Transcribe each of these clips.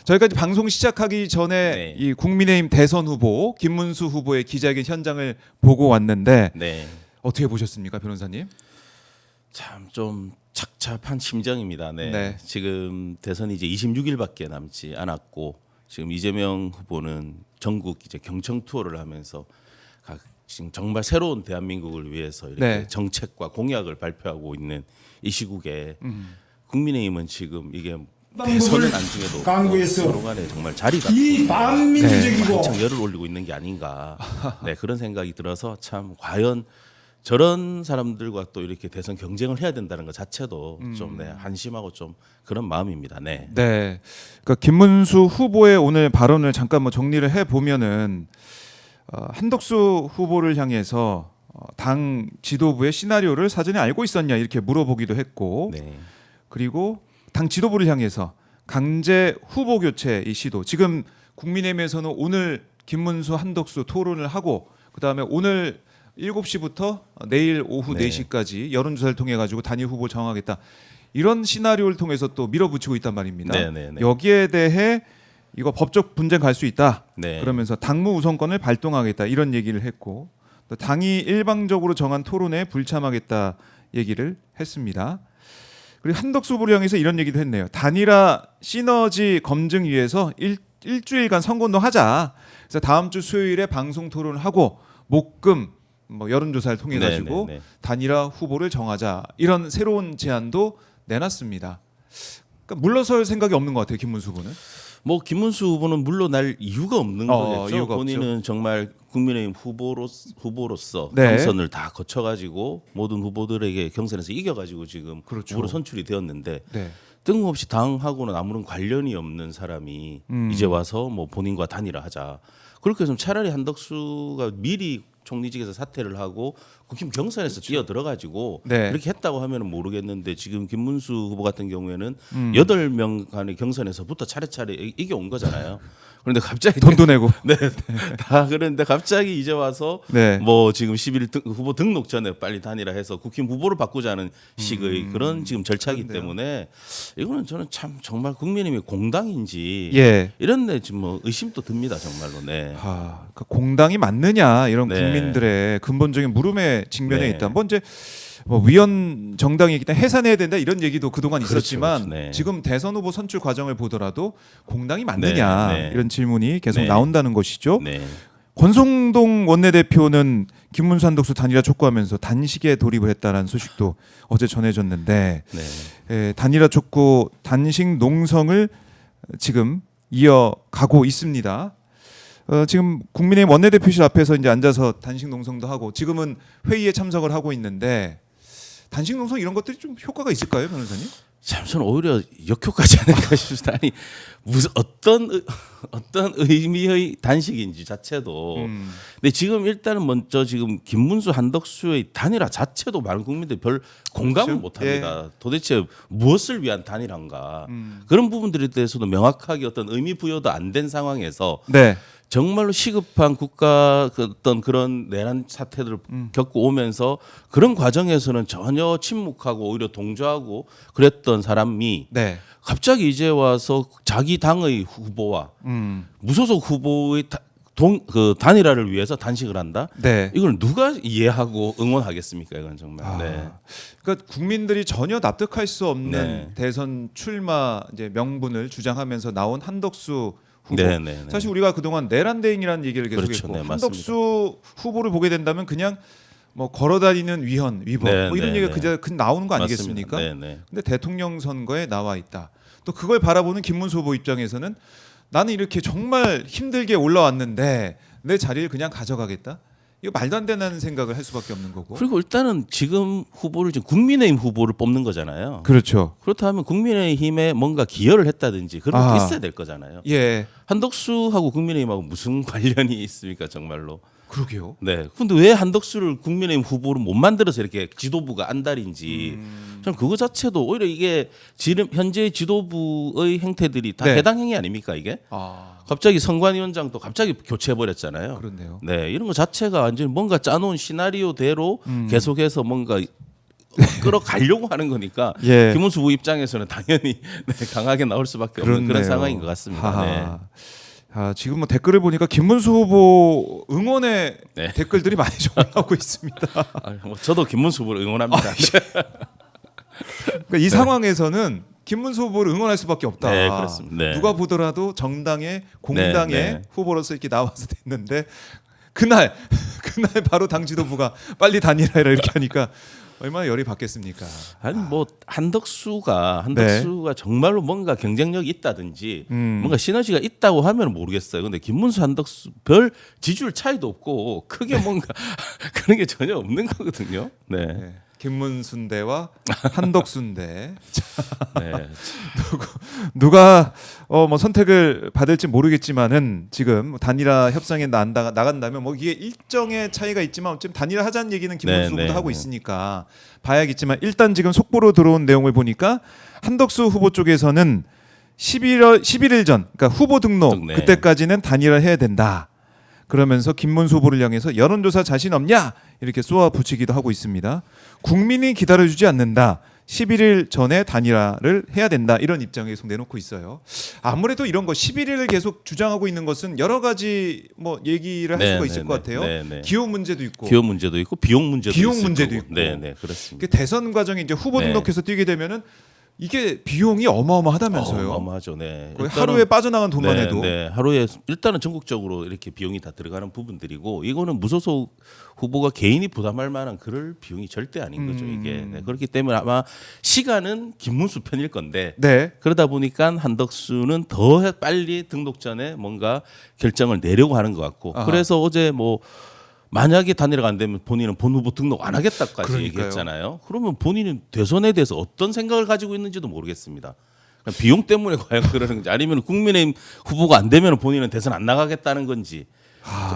저희가 이제 방송 시작하기 전에 네. 이 국민의힘 대선 후보 김문수 후보의 기자회견 현장을 보고 왔는데 네. 어떻게 보셨습니까, 변호사님? 참 좀 착잡한 심정입니다. 네. 네. 지금 대선이 이제 26일밖에 남지 않았고 지금 이재명 후보는 전국 이제 경청 투어를 하면서 지금 정말 새로운 대한민국을 위해서 이렇게 네. 정책과 공약을 발표하고 있는 이 시국에 국민의힘은 지금 이게 대선은 안중에도 강구해서 서로 간에 정말 자리가 이 반민주적이고 한창 열을 올리고 있는 게 아닌가 네, 그런 생각이 들어서 참 과연 저런 사람들과 또 이렇게 대선 경쟁을 해야 된다는 것 자체도 좀 네, 한심하고 좀 그런 마음입니다. 네. 네. 그러니까 김문수 후보의 오늘 발언을 잠깐 뭐 정리를 해 보면은 한덕수 후보를 향해서 당 지도부의 시나리오를 사전에 알고 있었냐 이렇게 물어보기도 했고, 네. 그리고 당 지도부를 향해서 강제 후보 교체 이 시도, 지금 국민의힘에서는 오늘 김문수 한덕수 토론을 하고 그다음에 오늘 7시부터 내일 오후 네. 4시까지 여론조사를 통해 가지고 단일 후보 정하겠다, 이런 시나리오를 통해서 또 밀어붙이고 있단 말입니다. 네, 네, 네. 여기에 대해 이거 법적 분쟁 갈 수 있다. 네. 그러면서 당무 우선권을 발동하겠다 이런 얘기를 했고, 또 당이 일방적으로 정한 토론에 불참하겠다 얘기를 했습니다. 그리고 한덕수 후보를 향해서 이런 얘기도 했네요. 단일화 시너지 검증 위해서 일주일간 선거운동 하자. 그래서 다음 주 수요일에 방송 토론을 하고 목금 뭐 여론조사를 통해 가지고 네, 네, 네. 단일화 후보를 정하자, 이런 새로운 제안도 내놨습니다. 그러니까 물러설 생각이 없는 것 같아요, 김문수 후보는. 뭐 김문수 후보는 물러날 이유가 없는 거겠죠. 이유가 본인은 정말 국민의힘 후보로서 네. 경선을 다 거쳐가지고 모든 후보들에게 경선에서 이겨가지고 지금 그렇죠. 후보로 선출이 되었는데 네. 뜬금없이 당하고는 아무런 관련이 없는 사람이 이제 와서 뭐 본인과 단일화하자. 그렇게 해서 차라리 한덕수가 미리 총리직에서 사퇴를 하고 국힘 경선에서 뛰어 들어가지고 네. 그렇게 했다고 하면은 모르겠는데 지금 김문수 후보 같은 경우에는 8명 간의 경선에서부터 차례차례 이겨온 거잖아요. 그런데 갑자기 돈도 내고. 네, 다 그런데 갑자기 이제 와서 네. 뭐 지금 11일 후보 등록 전에 빨리 단일화해서 국힘 후보를 바꾸자는 식의 그런 지금 절차이기 때문에 이거는 저는 참 정말 국민의힘이 공당인지 예. 이런데 지금 뭐 의심도 듭니다 정말로. 네. 그러니까 공당이 맞느냐, 이런 네. 국민들의 근본적인 물음에 직면해 네. 있다. 뭐 이제 뭐 위헌 정당이기 때문에 해산해야 된다 이런 얘기도 그동안 그렇죠, 있었지만 그렇죠. 네. 지금 대선 후보 선출 과정을 보더라도 공당이 맞느냐, 네, 네. 이런 질문이 계속 네. 나온다는 것이죠. 네. 권성동 원내대표는 김문수 한덕수 단일화 촉구하면서 단식에 돌입을 했다는 소식도 어제 전해졌는데, 네. 단일화 촉구 단식 농성을 지금 이어가고 있습니다. 지금 국민의힘 원내대표실 앞에서 이제 앉아서 단식 농성도 하고 지금은 회의에 참석을 하고 있는데, 단식 농성 이런 것들이 좀 효과가 있을까요, 변호사님? 참 저는 오히려 역효과지 않을까 싶습니다. 아니 무슨 어떤 의미의 단식인지 자체도. 근데 지금 일단은 먼저 지금 김문수 한덕수의 단일화 자체도 많은 국민들이 별 공감을 그렇죠? 못합니다. 도대체 무엇을 위한 단일화인가 그런 부분들에 대해서도 명확하게 어떤 의미 부여도 안 된 상황에서 네. 정말로 시급한 국가 어떤 그런 내란 사태들을 겪고 오면서 그런 과정에서는 전혀 침묵하고 오히려 동조하고 그랬던 사람이 네. 갑자기 이제 와서 자기 당의 후보와 무소속 후보의 그 단일화를 위해서 단식을 한다? 네. 이걸 누가 이해하고 응원하겠습니까? 이건 정말. 네. 그러니까 국민들이 전혀 납득할 수 없는 네. 대선 출마 이제 명분을 주장하면서 나온 한덕수 후보. 네, 네, 네. 사실 우리가 그동안 내란 대행이라는 얘기를 계속했고, 그렇죠. 네, 한덕수 후보를 보게 된다면 그냥 뭐 걸어다니는 위헌, 위법 네, 뭐 이런 네, 얘기가 그냥 나오는 거 맞습니다. 아니겠습니까? 네, 네. 근데 대통령 선거에 나와 있다. 또 그걸 바라보는 김문수 후보 입장에서는 나는 이렇게 정말 힘들게 올라왔는데 내 자리를 그냥 가져가겠다? 이거 말도 안 되는 생각을 할 수밖에 없는 거고. 그리고 일단은 지금 후보를 지금 국민의힘 후보를 뽑는 거잖아요. 그렇죠. 그렇다면 국민의힘에 뭔가 기여를 했다든지 그런 게 있어야 될 거잖아요. 예. 한덕수하고 국민의힘하고 무슨 관련이 있습니까, 정말로? 그러게요. 네. 근데 왜 한덕수를 국민의힘 후보로 못 만들어서 이렇게 지도부가 안달인지 저는 그거 자체도 오히려 이게 지금 현재 지도부의 행태들이 다 네. 해당 행위 아닙니까, 이게? 갑자기 선관위원장도 갑자기 교체해 버렸잖아요. 그렇네요. 네, 이런 거 자체가 완전히 뭔가 짜놓은 시나리오대로 계속해서 뭔가 끌어가려고 하는 거니까 예. 김문수 후보 입장에서는 당연히 강하게 나올 수밖에 없는 그런 그렇네요. 상황인 것 같습니다. 하하. 지금 뭐 댓글을 보니까 김문수 후보 응원의 네. 댓글들이 많이 좀 올라오고 있습니다. 뭐 저도 김문수 후보를 응원합니다. 그러니까 이 상황에서는 김문수 후보를 응원할 수밖에 없다. 네, 그렇습니다. 네. 누가 보더라도 정당의 공당의 네. 후보로서 이렇게 나와서 됐는데 그날 바로 당 지도부가 빨리 다니라라 이렇게 하니까 얼마나 열이 받겠습니까? 아니 뭐 한덕수가 정말로 뭔가 경쟁력이 있다든지 뭔가 시너지가 있다고 하면 모르겠어요. 근데 김문수 한덕수 별 지지율 차이도 없고 크게 뭔가 그런 게 전혀 없는 거거든요. 네. 네. 김문순대와 한덕순대 네. 누가 뭐 선택을 받을지 모르겠지만은 지금 단일화 협상에 나간다면 뭐 이게 일정의 차이가 있지만 어쨌든 단일화 하자는 얘기는 김문수 네, 후보도 네, 하고 네. 있으니까 봐야겠지만 일단 지금 속보로 들어온 내용을 보니까 한덕수 후보 쪽에서는 11일 전 그러니까 후보 등록 네. 그때까지는 단일화 해야 된다. 그러면서 김문수 후보를 향해서 여론조사 자신 없냐 이렇게 쏘아 붙이기도 하고 있습니다. 국민이 기다려주지 않는다. 11일 전에 단일화를 해야 된다. 이런 입장을 계속 내놓고 있어요. 아무래도 이런 거 11일을 계속 주장하고 있는 것은 여러 가지 뭐 얘기를 할 네, 수가 있을 네, 것 같아요. 네, 네. 기호 문제도 있고 기호 문제도 있고 비용 문제도 비용 있을 문제도 거고. 있고. 네, 네, 그렇습니다. 그 대선 과정에 이제 후보 네. 등록해서 뛰게 되면은 이게 비용이 어마어마하다면서요. 어마어마하죠. 네. 거의 일단은 하루에 빠져나간 돈만 해도 네, 하루에 일단은 전국적으로 이렇게 비용이 다 들어가는 부분들이고 이거는 무소속 후보가 개인이 부담할 만한 그럴 비용이 절대 아닌 거죠. 이게 네, 그렇기 때문에 아마 시간은 김문수 편일 건데 네. 그러다 보니까 한덕수는 더 빨리 등록 전에 뭔가 결정을 내려고 하는 것 같고 아하. 그래서 어제 뭐 만약에 단일화가 안 되면 본인은 본 후보 등록 안 하겠다까지 그러니까요. 얘기했잖아요. 그러면 본인은 대선에 대해서 어떤 생각을 가지고 있는지도 모르겠습니다. 그러니까 비용 때문에 과연 그러는 건지 아니면 국민의힘 후보가 안 되면 본인은 대선 안 나가겠다는 건지.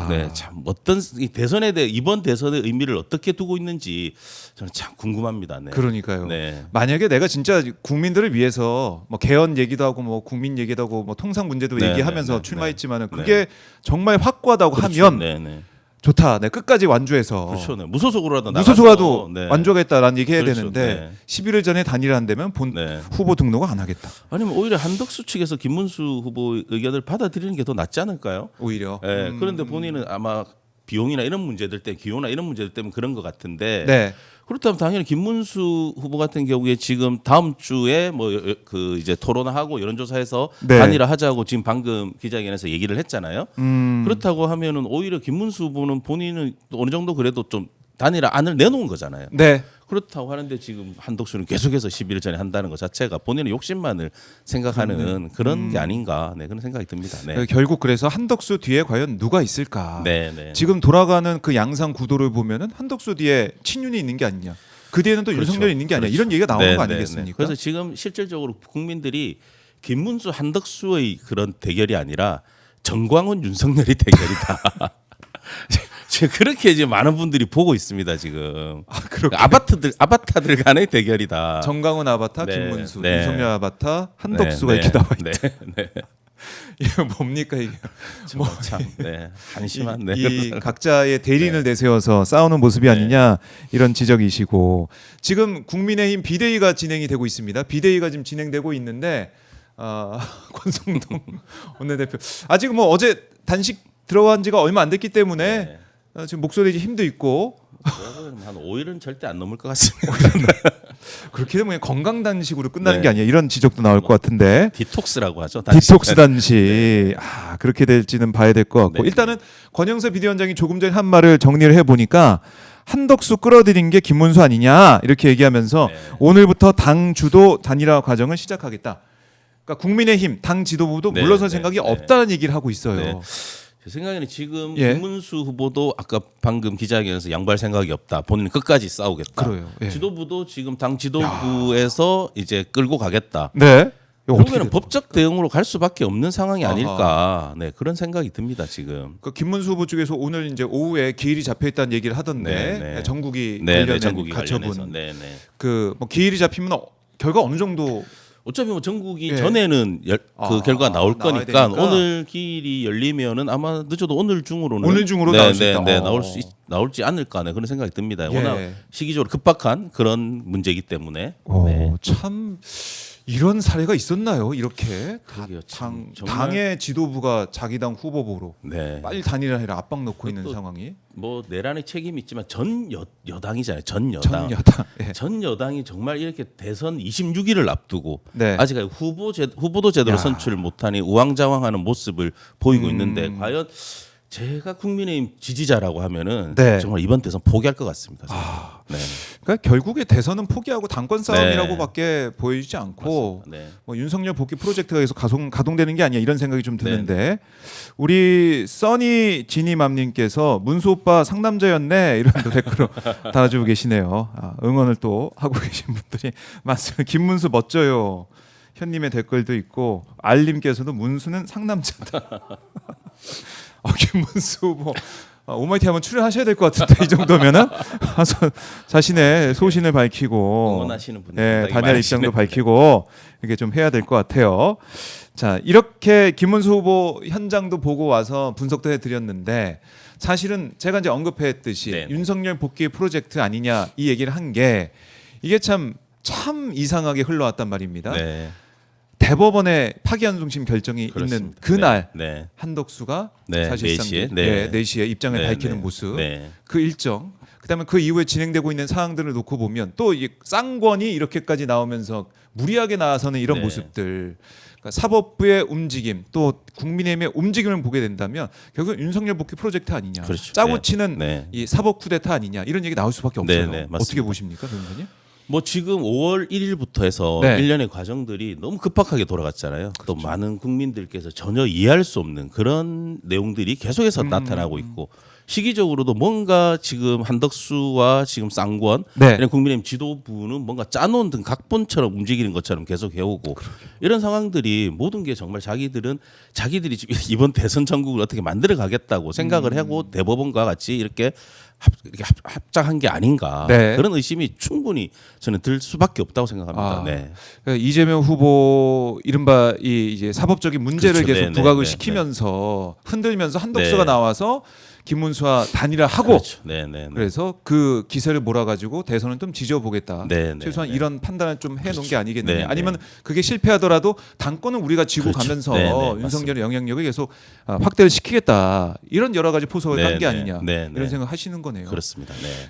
네, 참 어떤 이 대선에 대해 이번 대선의 의미를 어떻게 두고 있는지 저는 참 궁금합니다. 네. 그러니까요. 네. 만약에 내가 진짜 국민들을 위해서 뭐 개헌 얘기도 하고 뭐 국민 얘기도 하고 뭐 통상 문제도 네, 얘기하면서 네, 네, 출마했지만은 네. 그게 정말 확고하다고 그렇죠. 하면 네, 네. 좋다. 내 끝까지 완주해서 그렇죠. 네. 무소속으로라도 무소속화도 나가서, 네. 완주하겠다라는 얘기해야 그렇죠. 되는데 네. 11일 전에 단일화 안 되면 본 네. 후보 등록을 안 하겠다. 아니면 오히려 한덕수 측에서 김문수 후보 의견을 받아들이는 게 더 낫지 않을까요? 오히려. 네, 그런데 본인은 아마 비용이나 이런 문제들 때문에 기호나 이런 문제들 때문에 그런 것 같은데 네. 그렇다면 당연히 김문수 후보 같은 경우에 지금 다음 주에 뭐 그 이제 토론하고 여론조사에서 네. 단일화 하자고 지금 방금 기자회견에서 얘기를 했잖아요. 음. 그렇다고 하면은 오히려 김문수 후보는 본인은 어느 정도 그래도 좀 단일화 안을 내놓은 거잖아요. 네. 그렇다고 하는데 지금 한덕수는 계속해서 11일 전에 한다는 것 자체가 본인의 욕심만을 생각하는 그런 게 아닌가 네, 그런 생각이 듭니다. 네. 결국 그래서 한덕수 뒤에 과연 누가 있을까? 네, 네. 지금 돌아가는 그 양상 구도를 보면은 한덕수 뒤에 친윤이 있는 게 아니냐. 그 뒤에는 또 그렇죠. 윤석열이 있는 게 아니냐. 그렇죠. 이런 얘기가 나오는 네, 거 네, 아니겠습니까? 네. 그래서 지금 실질적으로 국민들이 김문수 한덕수의 그런 대결이 아니라 정광훈 윤석열이 대결이다. 지금 그렇게 이제 많은 분들이 보고 있습니다 지금. 그렇게. 아바타들 간의 대결이다. 정강훈 아바타, 네, 김문수, 네. 윤석열 아바타, 한덕수가 네, 이렇게 나와 네, 있다. 네. 이거 뭡니까 이게? 뭐 참, 네, 한심한 네. 이 각자의 대리인을 내세워서 싸우는 모습이 아니냐 이런 지적이시고 지금 국민의힘 비대위가 진행이 되고 있습니다. 비대위가 지금 진행되고 있는데 권성동 원내대표 아직 뭐 어제 단식 들어간 지가 얼마 안 됐기 때문에 지금 목소리 힘도 있고 한 5일은 절대 안 넘을 것 같습니다. 그렇게 되면 그냥 건강 단식으로 끝나는 네. 게 아니야 이런 지적도 나올 것 같은데 디톡스라고 하죠. 디톡스 단식 그렇게 될지는 봐야 될 것 같고 네. 일단은 권영세 비대위원장이 조금 전에 한 말을 정리를 해보니까 한덕수 끌어들인 게 김문수 아니냐 이렇게 얘기하면서 네. 오늘부터 당 주도 단일화 과정을 시작하겠다. 그러니까 국민의힘 당 지도부도 네, 물러설 네, 생각이 네. 없다는 얘기를 하고 있어요. 네. 제 생각에는 지금 예. 김문수 후보도 아까 방금 기자회견에서 양보할 생각이 없다. 본인은 끝까지 싸우겠다. 그래요. 예. 지도부도 지금 당 지도부에서 이제 끌고 가겠다. 네. 이거 어떻게 그러면 돼요? 법적 대응으로 갈 수밖에 없는 상황이 아하. 아닐까. 네, 그런 생각이 듭니다 지금. 그 김문수 후보 쪽에서 오늘 이제 오후에 기일이 잡혀 있다는 얘기를 하던데 네, 네. 전국이 네, 관련된 네, 전국이 관련해서. 가처분 네, 네. 그뭐 기일이 잡히면 결과 어느 정도 어차피 뭐 전국이 예. 전에는 그 결과가 나올 나와야 거니까 되니까. 오늘 길이 열리면은 아마 늦어도 오늘 중으로는 오늘 중으로 네, 나올 수 네, 있다. 네, 나올지 않을까 하는 그런 생각이 듭니다. 예. 워낙 시기적으로 급박한 그런 문제이기 때문에. 참 이런 사례가 있었나요? 이렇게 그러게요, 참, 정말. 당의 지도부가 자기 당 후보 보러 네. 빨리 단일화해라 압박 넣고 있는 또 상황이 뭐 내란의 책임이 있지만 전 여당이잖아요. 전 여당. 전 여당. 예. 전 여당이 정말 이렇게 대선 26일을 앞두고 네. 아직까지 후보도 제대로 야. 선출을 못하니 우왕좌왕하는 모습을 보이고 음. 있는데 과연 제가 국민의힘 지지자라고 하면은 네. 정말 이번 대선 포기할 것 같습니다. 네. 그러니까 결국에 대선은 포기하고 당권 싸움이라고밖에 네. 보이지 않고 네. 뭐 윤석열 복귀 프로젝트가 계속 가동되는 게 아니야 이런 생각이 좀 드는데 우리 써니 지니맘님께서 문수 오빠 상남자였네 이런 또 댓글로 달아주고 계시네요. 응원을 또 하고 계신 분들이 많습니다. 김문수 멋져요. 현님의 댓글도 있고 알님께서도 문수는 상남자다. 김문수 후보 오마이티 한번 출연하셔야 될 것 같은데 이 정도면은 자신의 소신을 밝히고 응원하시는 분들 네, 상당히 단일 많으시네요. 입장도 밝히고 이렇게 좀 해야 될 것 같아요. 자 이렇게 김문수 후보 현장도 보고 와서 분석도 해드렸는데 사실은 제가 이제 언급했듯이 네네. 윤석열 복귀 프로젝트 아니냐 이 얘기를 한 게 이게 참 이상하게 흘러왔단 말입니다. 네. 대법원의 파기환 송심 결정이 있는 그렇습니다. 그날 네. 한덕수가 네, 사실상 4시에, 네. 네. 4시에 입장을 네, 밝히는 네. 모습 네. 그 일정 그다음에 그 이후에 진행되고 있는 사항들을 놓고 보면 또 이 쌍권이 이렇게까지 나오면서 무리하게 나서는 이런 네. 모습들 그러니까 사법부의 움직임 또 국민의힘의 움직임을 보게 된다면 결국 윤석열 복귀 프로젝트 아니냐 그렇죠. 짜고 네. 치는 네. 이 사법 쿠데타 아니냐 이런 얘기 나올 수밖에 없어요. 네, 네, 맞습니다. 어떻게 보십니까 변호사님? 뭐 지금 5월 1일부터 해서 네. 1년의 과정들이 너무 급박하게 돌아갔잖아요. 또 많은 국민들께서 전혀 이해할 수 없는 그런 내용들이 계속해서 나타나고 있고 시기적으로도 뭔가 지금 한덕수와 지금 쌍권 네. 이런 국민의힘 지도부는 뭔가 짜놓은 등 각본처럼 움직이는 것처럼 계속 해오고 이런 상황들이 모든 게 정말 자기들이 이번 대선 전국을 어떻게 만들어 가겠다고 생각을 하고 대법원과 같이 이렇게 합작한 게 아닌가 네. 그런 의심이 충분히 저는 들 수밖에 없다고 생각합니다. 네. 그러니까 이재명 후보 이른바 이 이제 사법적인 문제를 그렇죠. 계속 네, 부각을 네, 시키면서 흔들면서 한덕수가 네. 나와서 김문수와 단일화하고 그렇죠. 네, 네, 네. 그래서 그 기세를 몰아가지고 대선을 좀 지져보겠다. 네, 네, 최소한 네. 이런 판단을 좀 해놓은 게 아니겠느냐. 네, 네. 아니면 그게 실패하더라도 당권은 우리가 쥐고 그렇죠. 가면서 네, 네, 윤석열의 영향력을 계속 확대를 시키겠다. 이런 여러 가지 포석을 네, 한 게 네, 아니냐. 네, 네. 이런 생각 하시는 거네요. 그렇습니다. 네.